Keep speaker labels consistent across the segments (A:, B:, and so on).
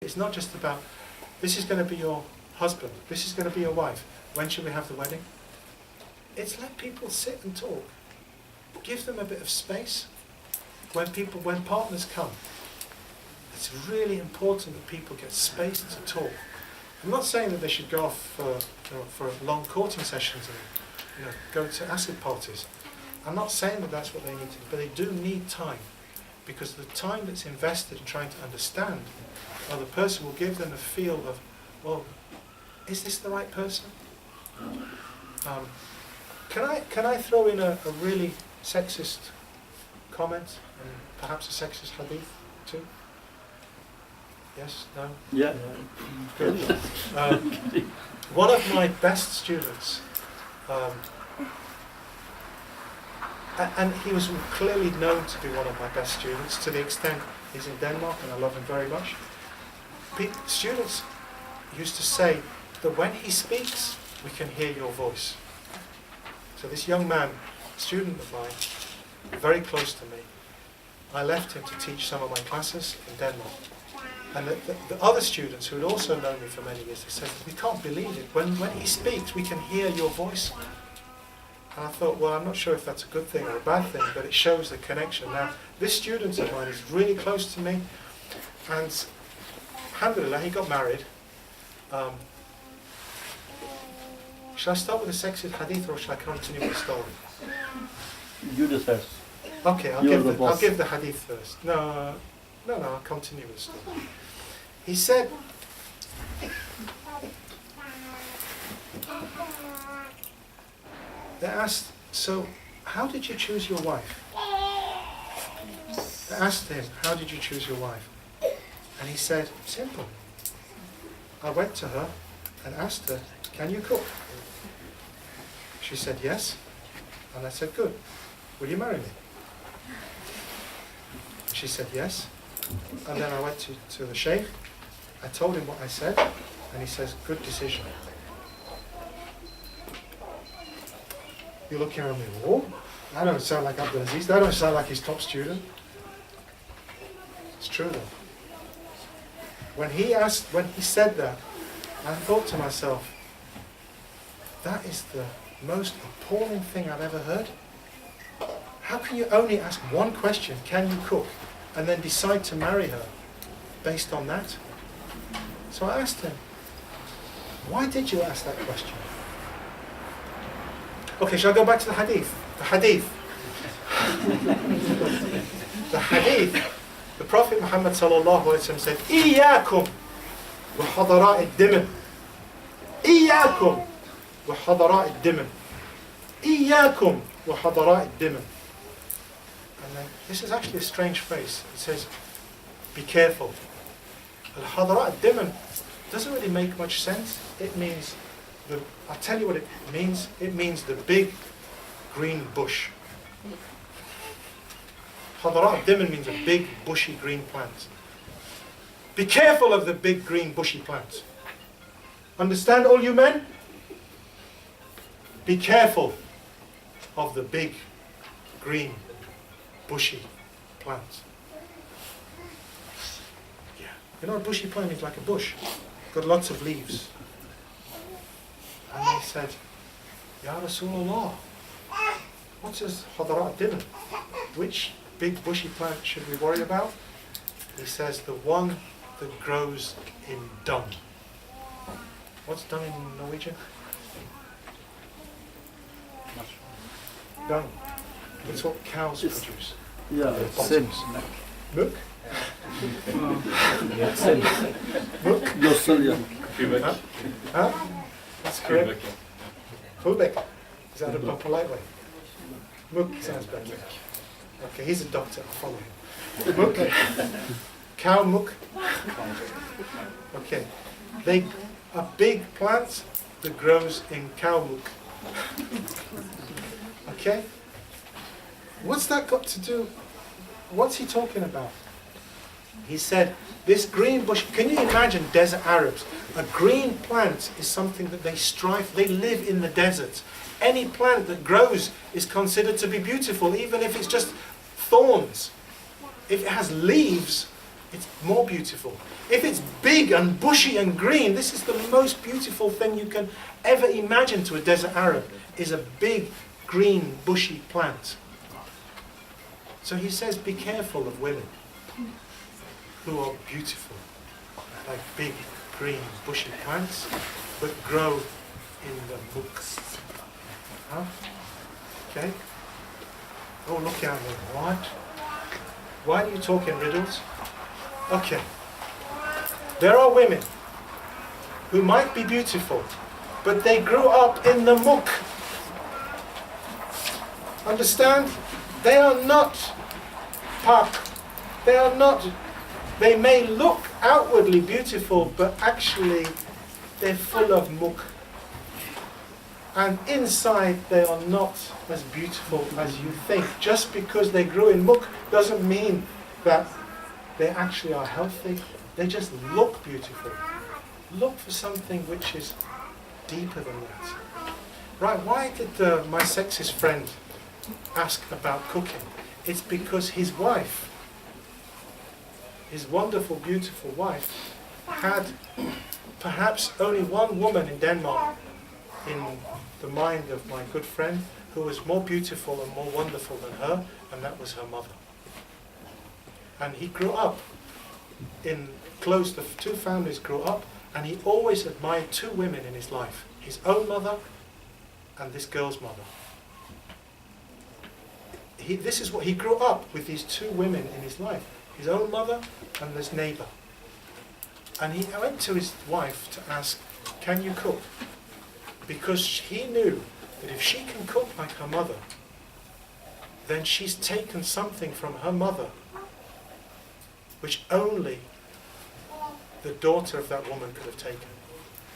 A: is not just about, this is going to be your husband, this is going to be your wife, when should we have the wedding? It's let people sit and talk. Give them a bit of space. When partners come, it's really important that people get space to talk. I'm not saying that they should go off for long courting sessions and go to acid parties. I'm not saying that that's what they need to do, but they do need time, because the time that's invested in trying to understand the other person will give them a feel of, well, is this the right person? Can I throw in a really sexist comment and perhaps a sexist hadith too? Yes? No?
B: Yeah.
A: Good. One of my best students, and he was clearly known to be one of my best students, to the extent he's in Denmark and I love him very much. Students used to say that when he speaks, we can hear your voice. So this young man, student of mine, very close to me, I left him to teach some of my classes in Denmark. And the other students who had also known me for many years, they said, we can't believe it. When he speaks, we can hear your voice. And I thought, well, I'm not sure if that's a good thing or a bad thing, but it shows the connection. Now, this student of mine is really close to me, and alhamdulillah, he got married. Shall I start with the sexist hadith or shall I continue with the story?
B: You do first.
A: Okay, I'll give the hadith first. No, I'll continue with the story. He said, they asked, so how did you choose your wife? They asked him, how did you choose your wife? And he said, simple. I went to her and asked her, can you cook? She said yes. And I said, good. Will you marry me? She said yes. And then I went to the Shaykh. I told him what I said, and he says, good decision. You're looking at me, oh, that don't sound like Abdul Aziz, that don't sound like his top student. It's true though. When he said that, I thought to myself, that is the most appalling thing I've ever heard. How can you only ask one question, can you cook, and then decide to marry her based on that? So I asked him, why did you ask that question? Okay, shall I go back to the hadith? The hadith. The hadith, the Prophet Muhammad sallallahu alaihi wasallam said, إِيَّاكُمْ وَحَضَرَاءِ الدِّمِمِ إِيَّاكُمْ وَحَضَرَاءِ الدِّمِمِ إِيَّاكُمْ وَحَضَرَاءِ الدِّمِمِ. And then, this is actually a strange phrase. It says, be careful. Al-Hadarat al-Diman doesn't really make much sense. It means, I'll tell you what it means. It means the big green bush. Hadarat al-Diman means a big bushy green plant. Be careful of the big green bushy plant. Understand, all you men? Be careful of the big green bushy plant. Yeah. You know, a bushy plant is like a bush. Got lots of leaves. And they said, Ya Rasulullah, what's this Hadarat Diman? Which big bushy plant should we worry about? He says, the one that grows in dung. What's dung in Norwegian? Dung. That's what cows produce.
B: Yeah,
A: Sin. Milk? Milk?
B: Yossel,
A: Huh? That's correct. Fulbeck. Is that a polite way? Milk sounds better. Okay, he's a doctor, I'll follow him. Milk. Cow milk. Okay. A big plant that grows in cow milk. Okay? What's that got to do? What's he talking about? He said, this green bush, can you imagine desert Arabs? A green plant is something that they live in the desert. Any plant that grows is considered to be beautiful, even if it's just thorns. If it has leaves, it's more beautiful. If it's big and bushy and green, this is the most beautiful thing you can ever imagine to a desert Arab, is a big, green, bushy plant. So he says, be careful of women who are beautiful, like big, green, bushy plants, but grow in the muk. Huh? Okay? Oh, look at me. What? Why do you talk in riddles? Okay. There are women who might be beautiful, but they grew up in the muk. Understand? They are not pak. They are not. They may look outwardly beautiful, but actually they're full of muk. And inside they are not as beautiful as you think. Just because they grew in muk doesn't mean that they actually are healthy. They just look beautiful. Look for something which is deeper than that. Right, why did my sexist friend ask about cooking? It's because his wife, his wonderful, beautiful wife, had perhaps only one woman in Denmark in the mind of my good friend who was more beautiful and more wonderful than her, and that was her mother. And he grew up in close, the two families grew up, and he always admired two women in his life, his own mother and this girl's mother. This is what he grew up with, these two women in his life, his own mother and this neighbor. And he went to his wife to ask, can you cook? Because he knew that if she can cook like her mother, then she's taken something from her mother which only the daughter of that woman could have taken.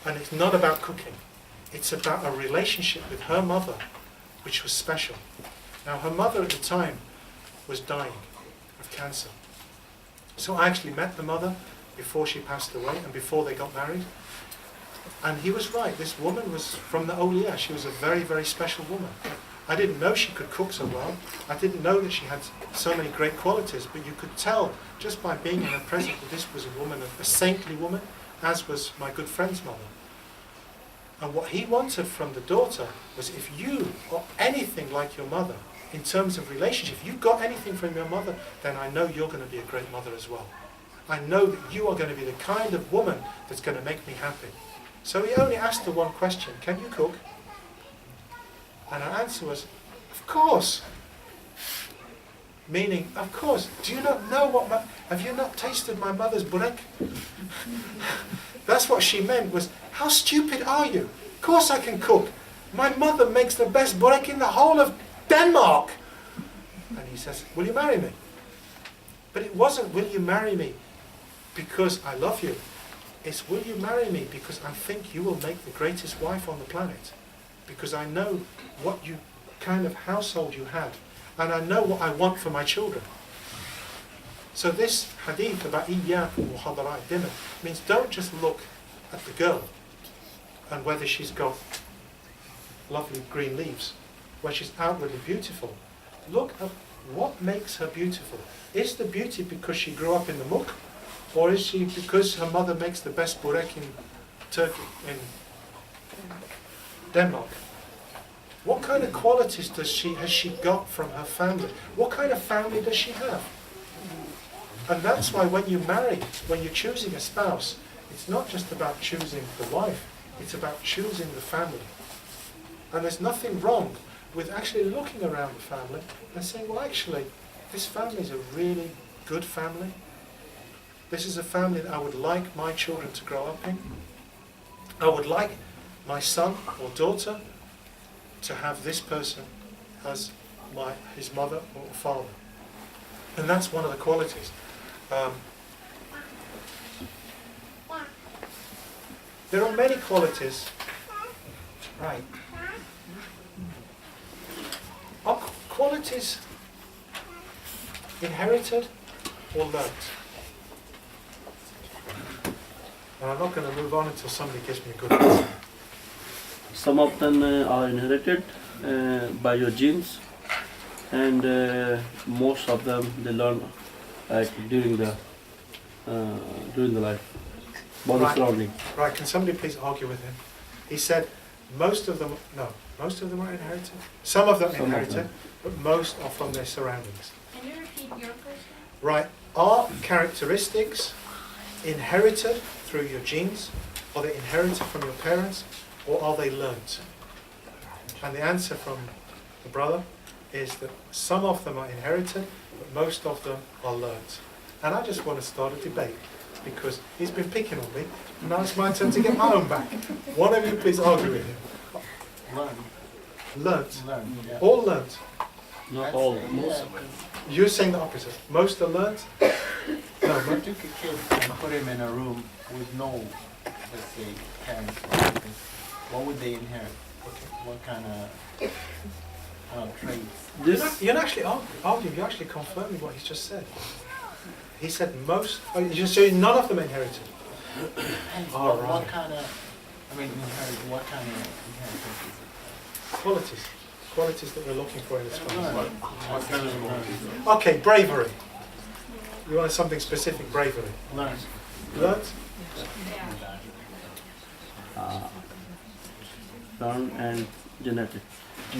A: And it's not about cooking. It's about a relationship with her mother which was special. Now her mother at the time was dying of cancer. So I actually met the mother before she passed away and before they got married. And he was right, this woman was from the Awliya. She was a very, very special woman. I didn't know she could cook so well. I didn't know that she had so many great qualities, but you could tell just by being in her presence that this was a woman, a saintly woman, as was my good friend's mother. And what he wanted from the daughter was, if you are anything like your mother in terms of relationship, if you got anything from your mother, then I know you're going to be a great mother as well. I know that you are going to be the kind of woman that's going to make me happy. So he only asked her one question, can you cook? And her answer was, of course. Meaning, of course. Do you not know have you not tasted my mother's burek? That's what she meant was, how stupid are you? Of course I can cook. My mother makes the best burek in the whole of Denmark. And he says, will you marry me? But it wasn't, will you marry me because I love you? It's, will you marry me because I think you will make the greatest wife on the planet? Because I know what kind of household you had, and I know what I want for my children. So this hadith about iyyakum wa hadarat dinner means don't just look at the girl and whether she's got lovely green leaves, where she's outwardly beautiful. Look at what makes her beautiful. Is the beauty because she grew up in the muk, or is she because her mother makes the best burek in Turkey, in Denmark? What kind of qualities has she got from her family? What kind of family does she have? And that's why when you marry, when you're choosing a spouse, it's not just about choosing the wife, it's about choosing the family. And there's nothing wrong with actually looking around the family and saying, well, actually, this family is a really good family. This is a family that I would like my children to grow up in. I would like my son or daughter to have this person as his mother or father. And that's one of the qualities. There are many qualities. Right. Are qualities inherited or learnt? And I'm not going to move on until somebody gives me a good answer.
B: Some of them are inherited by your genes, and most of them they learn during the during the life, about the
A: Right.
B: surrounding.
A: Right, can somebody please argue with him? He said most of them are inherited. Some of them
B: Some of
A: inherited,
B: them.
A: but most are from their surroundings.
C: Can you repeat your question?
A: Right, are characteristics inherited through your genes? Are they inherited from your parents? Or are they learnt? And the answer from the brother is that some of them are inherited, but most of them are learnt. And I just want to start a debate, because he's been picking on me, and now it's my turn to get my own back. One of you please argue with him. Learnt.
D: Yeah.
A: All learnt.
B: Not all.
D: Most.
A: You're saying the opposite. Most are learnt? No,
D: If you took a kid and put him in a room with no, let's say, parents or anything, what would they inherit? What kind of traits?
A: you're not actually arguing, you're actually confirming what he's just said. He said most, you're saying none of them inherited. All right.
D: What kind of, what kind of inheritance is it?
A: Qualities that we're looking for in this family.
D: What kind of inheritance?
A: Okay, bravery. You want something specific, bravery.
D: Learn.
A: Learnt?
B: Learn and genetic.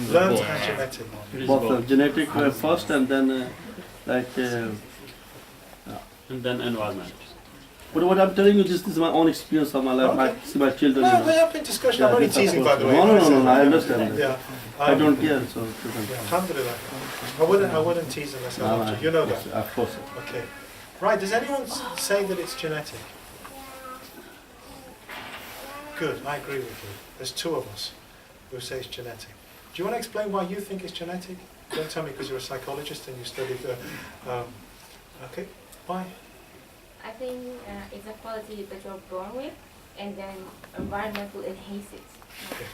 A: Learnt and genetic.
B: Both genetic first, and then
E: And then environment.
B: But what I'm telling you, this is my own experience of my life.
A: Okay.
B: I see my children.
A: No, we're up in discussion. I'm only
B: this, of
A: teasing, by
B: course.
A: the way.
B: No, I understand that.
A: Yeah.
B: I don't care, so.
A: Yeah, alhamdulillah. I wouldn't tease unless I want to. You know that.
B: Of course.
A: Okay. Right, does anyone say that it's genetic? Good, I agree with you. There's two of us who say it's genetic. Do you want to explain why you think it's genetic? Don't tell me because you're a psychologist and you studied okay, why?
C: I think it's a quality that you're born with, and then environment will enhance it.
A: Okay.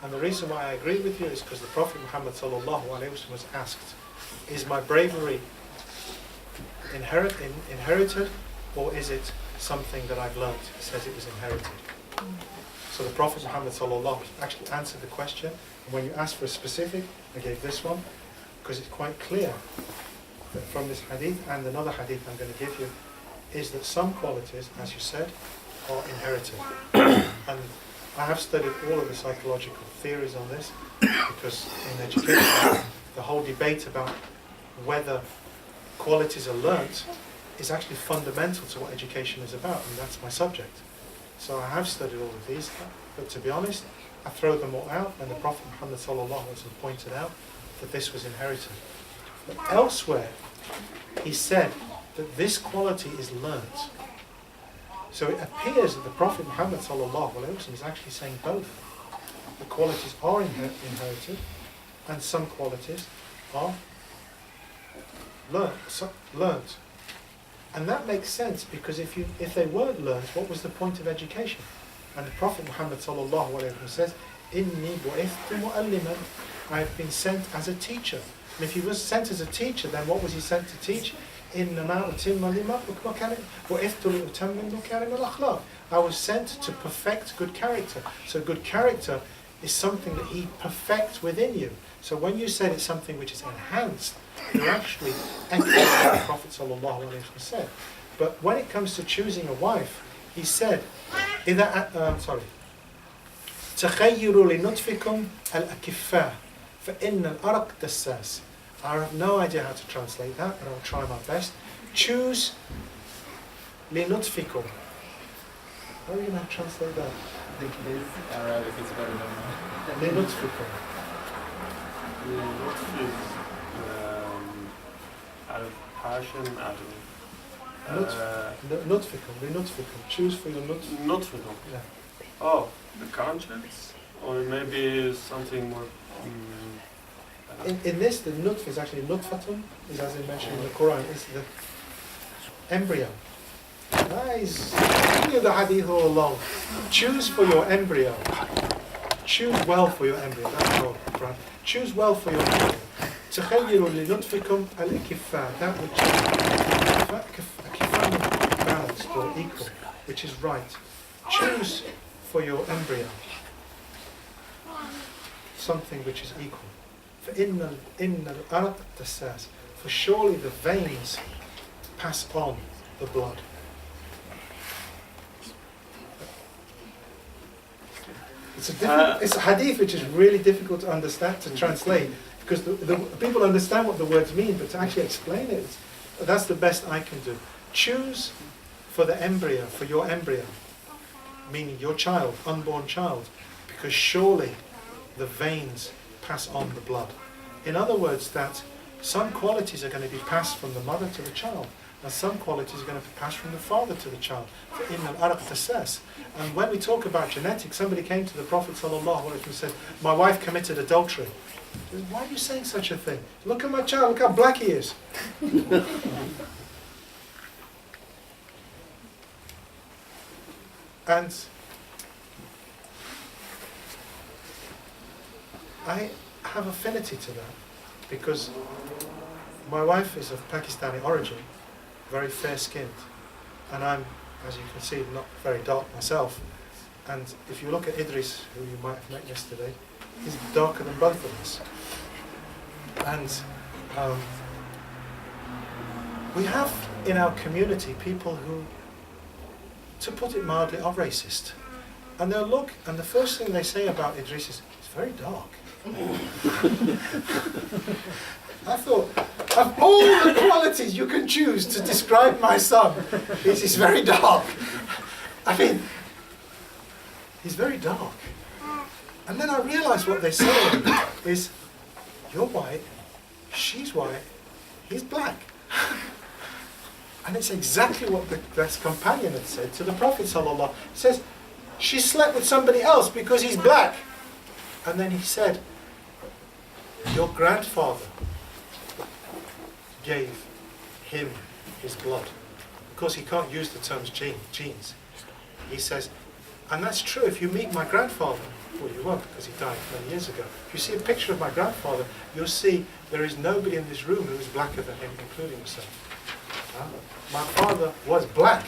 A: And the reason why I agree with you is because the Prophet Muhammad sallallahu alaihi wasallam was asked, is my bravery inherited, or is it something that I've learnt? He says it was inherited. So the Prophet Muhammad sallallahu alaihi wasallam actually answered the question. And when you asked for a specific, I gave this one, because it's quite clear that from this hadith and another hadith I'm going to give you, is that some qualities, as you said, are inherited. And I have studied all of the psychological theories on this, because in education, the whole debate about whether qualities are learnt is actually fundamental to what education is about, and that's my subject. So I have studied all of these, but to be honest, I throw them all out when the Prophet Muhammad sallallahu alaihi wasallam pointed out that this was inherited. But elsewhere, he said that this quality is learnt. So it appears that the Prophet Muhammad sallallahu alaihi wasallam is actually saying both. The qualities are inherited, and some qualities are learnt. And that makes sense, because if they weren't learnt, what was the point of education? And the Prophet Muhammad sallallahu alaihi wasallam says, "Inni bu'ithtu mu'alliman." I have been sent as a teacher. And if he was sent as a teacher, then what was he sent to teach? I was sent to perfect good character. So good character is something that he perfects within you. So when you said it's something which is enhanced, you're actually echoing what the Prophet sallallahu alaihi wasallam said. But when it comes to choosing a wife, he said, تخيروا لنطفكم الأكفاء فإن الأرق دساس. I have no idea how to translate that, but I'll try my best. Choose لنطفكم. How are you going to translate that?
D: I think it is Arabic, it's better than mine.
A: لنطفكم.
E: Out of passion, out of
A: لنطفكم. Choose for your nutf.
E: not for them.
A: Yeah.
E: Oh, the conscience, or maybe something more.
A: In this, the nutf is actually nutfatun, is as I mentioned in the Quran, is the embryo. Nice. Look at the hadith all along. Choose for your embryo. Choose well for your embryo. That's all, right? Choose well for your embryo. تخيلوا لنطفكم الإكفاء. That which is balanced or equal, which is right. Choose for your embryo something which is equal. فإن الأرق دساس. For surely the veins pass on the blood. it's a hadith which is really difficult to understand, to translate, because the people understand what the words mean, but to actually explain it, that's the best I can do. Choose for the embryo, for your embryo, meaning your child, unborn child, because surely the veins pass on the blood. In other words, that some qualities are going to be passed from the mother to the child, and some qualities are going to be passed from the father to the child. And when we talk about genetics, somebody came to the Prophet ﷺ and said, my wife committed adultery. He said, why are you saying such a thing? Look at my child, look how black he is. And I have affinity to that, because my wife is of Pakistani origin, very fair-skinned, and I'm, as you can see, not very dark myself. And if you look at Idris, who you might have met yesterday, he's darker than both of us. And we have in our community people who, to put it mildly, are racist. And they'll look, and the first thing they say about Idris is, he's very dark. I thought, of all the qualities you can choose to describe my son, he's very dark. I mean, he's very dark. And then I realised what they say is, you're white, she's white, he's black. And it's exactly what the best companion had said to the Prophet ﷺ. He says, she slept with somebody else because he's black. And then he said, your grandfather gave him his blood. Because he can't use the terms genes. He says, and that's true, if you meet my grandfather, well you won't because he died many years ago. If you see a picture of my grandfather, you'll see there is nobody in this room who is blacker than him, including yourself. My father was black.